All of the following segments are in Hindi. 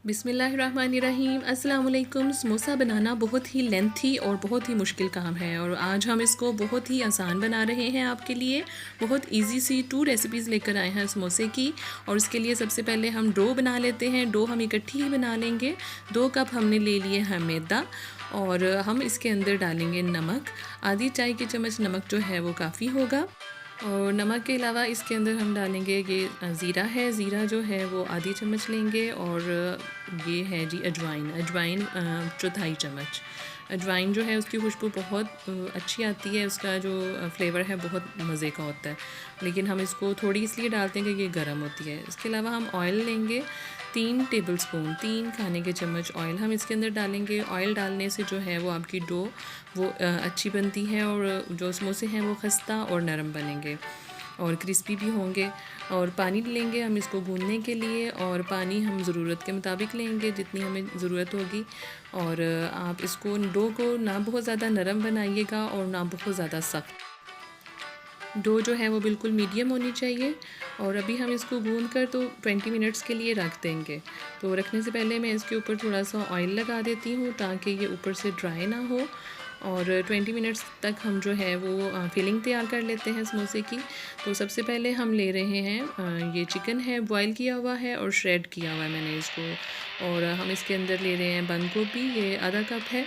बिस्मिल्लाहिर्रहमानिर्रहीम। अस्सलाम वालेकुम। समोसा बनाना बहुत ही लेंथी और बहुत ही मुश्किल काम है और आज हम इसको बहुत ही आसान बना रहे हैं आपके लिए। बहुत इजी सी 2 रेसिपीज़ लेकर आए हैं समोसे की। और इसके लिए सबसे पहले हम डो बना लेते हैं। डो हम इकट्ठी ही बना लेंगे। 2 कप हमने ले लिए हैं मैदा और हम इसके अंदर डालेंगे नमक। आधी चाय की चम्मच नमक जो है वो काफ़ी होगा। और नमक के अलावा इसके अंदर हम डालेंगे ये ज़ीरा है। ज़ीरा जो है वो आधी चम्मच लेंगे और ये है जी अजवाइन। अजवाइन चौथाई चम्मच। अजवाइन जो है उसकी खुशबू बहुत अच्छी आती है। उसका जो फ्लेवर है बहुत मज़े का होता है। लेकिन हम इसको थोड़ी इसलिए डालते हैं कि ये गर्म होती है। इसके अलावा हम ऑयल लेंगे 3 टेबलस्पून 3 खाने के चम्मच ऑयल हम इसके अंदर डालेंगे। ऑयल डालने से जो है वो आपकी डो वो अच्छी बनती है और जो समोसे हैं वो खस्ता और नरम बनेंगे और क्रिस्पी भी होंगे। और पानी लेंगे हम इसको गूंदने के लिए और पानी हम ज़रूरत के मुताबिक लेंगे जितनी हमें ज़रूरत होगी। और आप इसको डो को ना बहुत ज़्यादा नरम बनाइएगा और ना बहुत ज़्यादा सख्त। डो जो है वो बिल्कुल मीडियम होनी चाहिए। और अभी हम इसको गूंद कर तो 20 मिनट्स के लिए रख देंगे। तो रखने से पहले मैं इसके ऊपर थोड़ा सा ऑयल लगा देती हूँ ताकि ये ऊपर से ड्राई ना हो। और 20 मिनट्स तक हम जो है वो फिलिंग तैयार कर लेते हैं समोसे की। तो सबसे पहले हम ले रहे हैं ये चिकन है, बॉयल किया हुआ है और श्रेड किया हुआ है मैंने इसको। और हम इसके अंदर ले रहे हैं बंद गोभी, ये आधा कप है।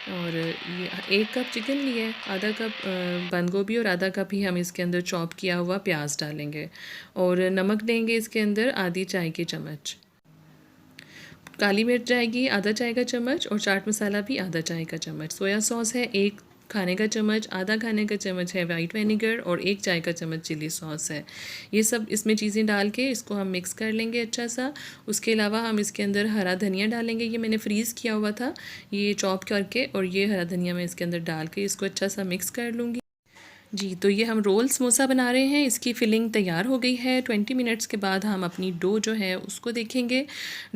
और ये 1 कप चिकन लिया है, आधा कप बंद गोभी और आधा कप ही हम इसके अंदर चॉप किया हुआ प्याज डालेंगे। और नमक देंगे इसके अंदर आधी चाय की चम्मच। काली मिर्च जाएगी आधा चाय का चम्मच और चाट मसाला भी आधा चाय का चम्मच। सोया सॉस है 1 खाने का चम्मच, आधा खाने का चम्मच है वाइट विनेगर और 1 चाय का चम्मच चिली सॉस है। ये सब इसमें चीज़ें डाल के इसको हम मिक्स कर लेंगे अच्छा सा। उसके अलावा हम इसके अंदर हरा धनिया डालेंगे। ये मैंने फ्रीज़ किया हुआ था ये चॉप करके, और ये हरा धनिया मैं इसके अंदर डाल के इसको अच्छा सा मिक्स कर लूँगी। जी, तो ये हम रोल समोसा बना रहे हैं। इसकी फ़िलिंग तैयार हो गई है। 20 मिनट्स के बाद हम अपनी डो जो है उसको देखेंगे।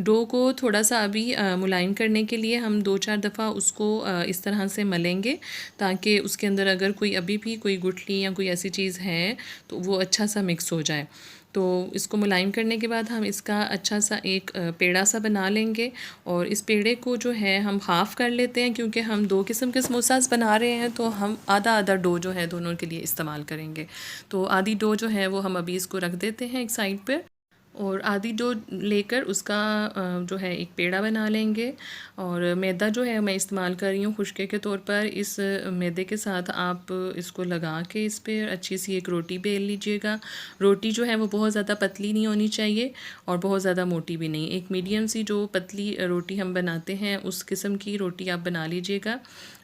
डो को थोड़ा-सा अभी मुलायम करने के लिए हम 2-4 दफ़ा उसको इस तरह से मलेंगे ताकि उसके अंदर अगर कोई अभी भी कोई गुठली या कोई ऐसी चीज़ है तो वो अच्छा सा मिक्स हो जाए। तो इसको मुलायम करने के बाद हम इसका अच्छा सा एक पेड़ा सा बना लेंगे। और इस पेड़े को जो है हम हाफ़ कर लेते हैं क्योंकि हम 2 किस्म के समोसास बना रहे हैं तो हम आधा-आधा डो जो है दोनों के लिए इस्तेमाल करेंगे। तो आधी डो जो है वो हम अभी इसको रख देते हैं एक साइड पे और आधी डो लेकर उसका जो है एक पेड़ा बना लेंगे। और मैदा जो है मैं इस्तेमाल कर रही हूँ खुशके के तौर पर। इस मैदे के साथ आप इसको लगा के इस पर अच्छी सी एक रोटी बेल लीजिएगा। रोटी जो है वो बहुत ज़्यादा पतली नहीं होनी चाहिए और बहुत ज़्यादा मोटी भी नहीं। एक मीडियम सी जो पतली रोटी हम बनाते हैं उस किस्म की रोटी आप बना लीजिएगा।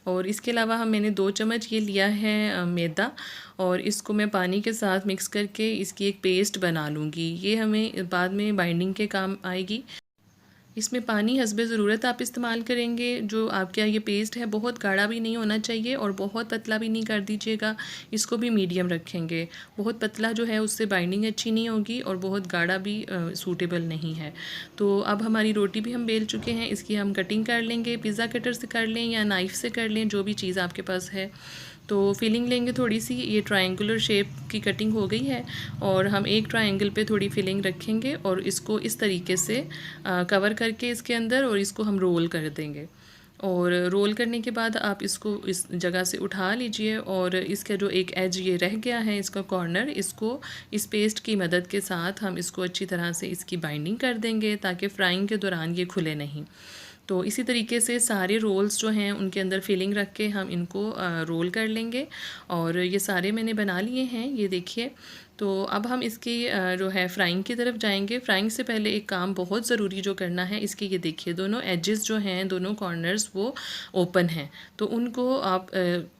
और इसके अलावा मैंने 2 चम्मच ये लिया है मैदा और इसको मैं पानी के साथ मिक्स करके इसकी एक पेस्ट बना लूँगी। ये हमें बाद में बाइंडिंग के काम आएगी। इसमें पानी हस्बे ज़रूरत आप इस्तेमाल करेंगे। जो आपका ये पेस्ट है बहुत गाढ़ा भी नहीं होना चाहिए और बहुत पतला भी नहीं कर दीजिएगा। इसको भी मीडियम रखेंगे। बहुत पतला जो है उससे बाइंडिंग अच्छी नहीं होगी और बहुत गाढ़ा भी सूटेबल नहीं है। तो अब हमारी रोटी भी हम बेल चुके हैं। इसकी हम कटिंग कर लेंगे। पिज़्ज़ा कटर से कर लें या नाइफ़ से कर लें, जो भी चीज़ आपके पास है। तो फिलिंग लेंगे थोड़ी सी। ये ट्रायंगुलर शेप की कटिंग हो गई है और हम एक ट्रायंगल पे थोड़ी फिलिंग रखेंगे और इसको इस तरीके से कवर करके इसके अंदर और इसको हम रोल कर देंगे। और रोल करने के बाद आप इसको इस जगह से उठा लीजिए और इसका जो एक एज ये रह गया है इसका कॉर्नर, इसको इस पेस्ट की मदद के साथ हम इसको अच्छी तरह से इसकी बाइंडिंग कर देंगे ताकि फ्राइंग के दौरान ये खुले नहीं। तो इसी तरीके से सारे रोल्स जो हैं उनके अंदर फिलिंग रख के हम इनको रोल कर लेंगे। और ये सारे मैंने बना लिए हैं, ये देखिए। तो अब हम इसकी जो है फ्राइंग की तरफ जाएंगे। फ्राइंग से पहले एक काम बहुत ज़रूरी जो करना है, इसके ये देखिए दोनों एजेस जो हैं, दोनों कॉर्नर्स वो ओपन हैं। तो उनको आप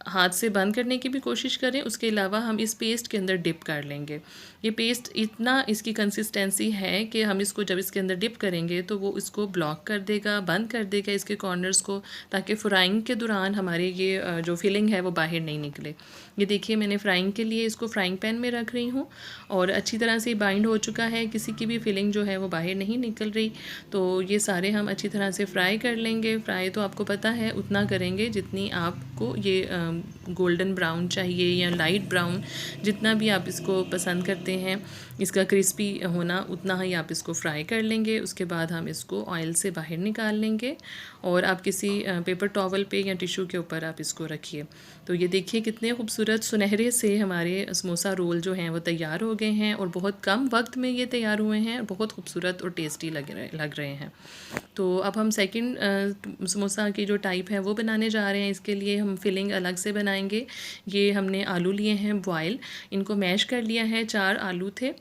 हाथ से बंद करने की भी कोशिश करें। उसके अलावा हम इस पेस्ट के अंदर डिप कर लेंगे। ये पेस्ट इतना इसकी कंसिस्टेंसी है कि हम इसको जब इसके अंदर डिप करेंगे तो वो इसको ब्लॉक कर देगा, बंद कर देगा इसके कॉर्नर्स को, ताकि फ्राइंग के दौरान हमारे ये जो फिलिंग है वो बाहर नहीं निकले। ये देखिए मैंने फ्राइंग के लिए इसको फ्राइंग पैन में रख रही हूँ और अच्छी तरह से बाइंड हो चुका है, किसी की भी फिलिंग जो है वो बाहर नहीं निकल रही। तो ये सारे हम अच्छी तरह से फ्राई कर लेंगे। फ्राई तो आपको पता है उतना करेंगे जितनी आपको ये गोल्डन ब्राउन चाहिए या लाइट ब्राउन, जितना भी आप इसको पसंद करते हैं इसका क्रिस्पी होना, उतना ही आप इसको फ्राई कर लेंगे। उसके बाद हम इसको ऑयल से बाहर निकाल लेंगे और आप किसी पेपर टॉवल पे या टिश्यू के ऊपर आप इसको रखिए। तो ये देखिए कितने खूबसूरत सुनहरे से हमारे समोसा रोल जो हैं वो तैयार हो गए हैं और बहुत कम वक्त में ये तैयार हुए हैं, बहुत खूबसूरत और टेस्टी लग रहे हैं। तो अब हम सेकंड समोसा की जो टाइप है वो बनाने जा रहे हैं। इसके लिए हम फिलिंग अलग से बनाएंगे। ये हमने आलू लिए हैं बॉयल, इनको मैश कर लिया है, 4 आलू थे।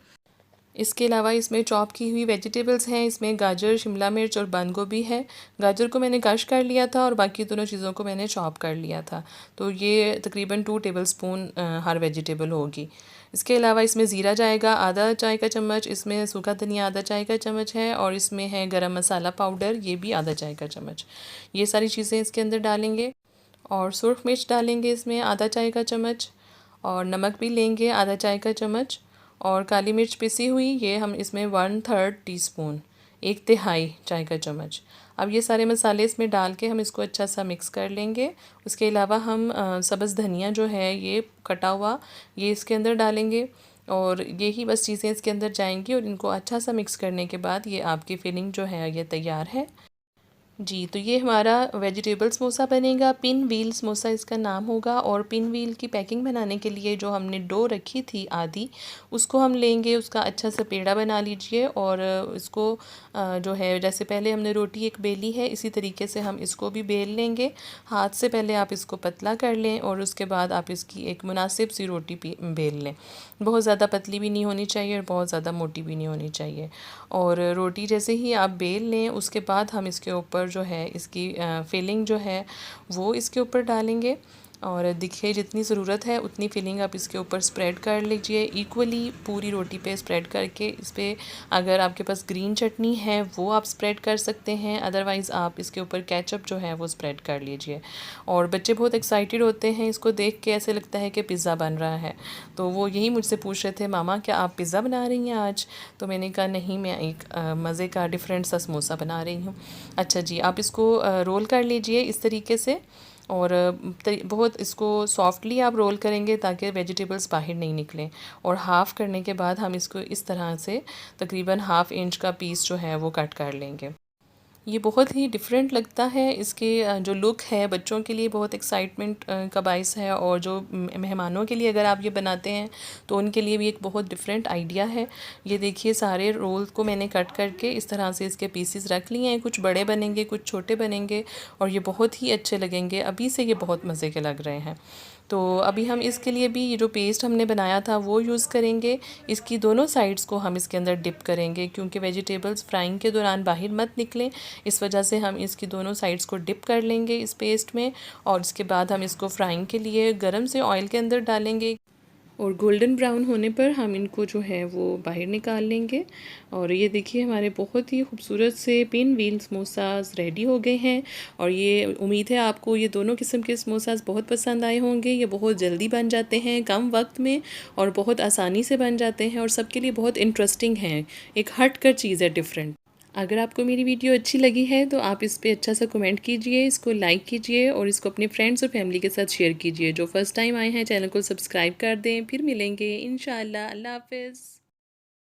इसके अलावा इसमें चॉप की हुई वेजिटेबल्स हैं, इसमें गाजर, शिमला मिर्च और बंद गोभी है। गाजर को मैंने क्रश कर लिया था और बाकी दोनों चीज़ों को मैंने चॉप कर लिया था। तो ये तकरीबन 2 टेबलस्पून हर वेजिटेबल होगी। इसके अलावा इसमें ज़ीरा जाएगा आधा चाय का चम्मच, इसमें सूखा धनिया आधा चाय का चम्मच है और इसमें है गरम मसाला पाउडर, ये भी आधा चाय का चम्मच। ये सारी चीज़ें इसके अंदर डालेंगे और सुरख मिर्च डालेंगे इसमें आधा चाय का चम्मच और नमक भी लेंगे आधा चाय का चम्मच और काली मिर्च पिसी हुई ये हम इसमें 1/3 टीस्पून, 1/3 चाय का चम्मच। अब ये सारे मसाले इसमें डाल के हम इसको अच्छा सा मिक्स कर लेंगे। उसके अलावा हम सब्ज़ धनिया जो है ये कटा हुआ, ये इसके अंदर डालेंगे और यही बस चीज़ें इसके अंदर जाएंगी और इनको अच्छा सा मिक्स करने के बाद ये आपकी फिलिंग जो है ये तैयार है। जी, तो ये हमारा वेजिटेबल समोसा बनेगा, पिन व्हील समोसा इसका नाम होगा। और पिन व्हील की पैकिंग बनाने के लिए जो हमने डो रखी थी आधी, उसको हम लेंगे, उसका अच्छा सा पेड़ा बना लीजिए और इसको जो है जैसे पहले हमने रोटी एक बेली है इसी तरीके से हम इसको भी बेल लेंगे। हाथ से पहले आप इसको पतला कर लें और उसके बाद आप इसकी एक मुनासिब सी रोटी बेल लें। बहुत ज़्यादा पतली भी नहीं होनी चाहिए और बहुत ज़्यादा मोटी भी नहीं होनी चाहिए। और रोटी जैसे ही आप बेल लें उसके बाद हम इसके ऊपर जो है इसकी फिलिंग जो है वो इसके ऊपर डालेंगे और देखिए जितनी ज़रूरत है उतनी फिलिंग आप इसके ऊपर स्प्रेड कर लीजिए इक्वली पूरी रोटी पे स्प्रेड करके। इस पर अगर आपके पास ग्रीन चटनी है वो आप स्प्रेड कर सकते हैं, अदरवाइज़ आप इसके ऊपर केचप जो है वो स्प्रेड कर लीजिए। और बच्चे बहुत एक्साइटेड होते हैं, इसको देख के ऐसे लगता है कि पिज़्ज़ा बन रहा है। तो वो यही मुझसे पूछ रहे थे, मामा क्या आप पिज़्ज़ा बना रही हैं आज? तो मैंने कहा नहीं, मैं एक मज़े का डिफरेंट सा समोसा बना रही हूँ। अच्छा जी, आप इसको रोल कर लीजिए इस तरीके से और बहुत इसको सॉफ्टली आप रोल करेंगे ताकि वेजिटेबल्स बाहर नहीं निकलें। और हाफ़ करने के बाद हम इसको इस तरह से तकरीबन 1/2 इंच का पीस जो है वो कट कर लेंगे। ये बहुत ही डिफरेंट लगता है, इसके जो लुक है बच्चों के लिए बहुत एक्साइटमेंट का बाइस है और जो मेहमानों के लिए अगर आप ये बनाते हैं तो उनके लिए भी एक बहुत डिफरेंट आइडिया है। ये देखिए सारे रोल को मैंने कट करके इस तरह से इसके पीसेस रख लिए हैं, कुछ बड़े बनेंगे कुछ छोटे बनेंगे और ये बहुत ही अच्छे लगेंगे। अभी से ये बहुत मज़े के लग रहे हैं। तो अभी हम इसके लिए भी ये जो पेस्ट हमने बनाया था वो यूज़ करेंगे। इसकी दोनों साइड्स को हम इसके अंदर डिप करेंगे क्योंकि वेजिटेबल्स फ्राइंग के दौरान बाहर मत निकलें, इस वजह से हम इसकी दोनों साइड्स को डिप कर लेंगे इस पेस्ट में। और इसके बाद हम इसको फ्राइंग के लिए गरम से ऑयल के अंदर डालेंगे और गोल्डन ब्राउन होने पर हम इनको जो है वो बाहर निकाल लेंगे। और ये देखिए हमारे बहुत ही खूबसूरत से पिन व्हील समोसास रेडी हो गए हैं। और ये उम्मीद है आपको ये दोनों किस्म के समोसास बहुत पसंद आए होंगे। ये बहुत जल्दी बन जाते हैं कम वक्त में और बहुत आसानी से बन जाते हैं और सबके लिए बहुत इंटरेस्टिंग हैं, एक हट कर चीज़ है, डिफरेंट। अगर आपको मेरी वीडियो अच्छी लगी है तो आप इस पर अच्छा सा कमेंट कीजिए, इसको लाइक कीजिए और इसको अपने फ्रेंड्स और फैमिली के साथ शेयर कीजिए। जो फर्स्ट टाइम आए हैं चैनल को सब्सक्राइब कर दें। फिर मिलेंगे इंशाअल्लाह। अल्लाह हाफ़िज़।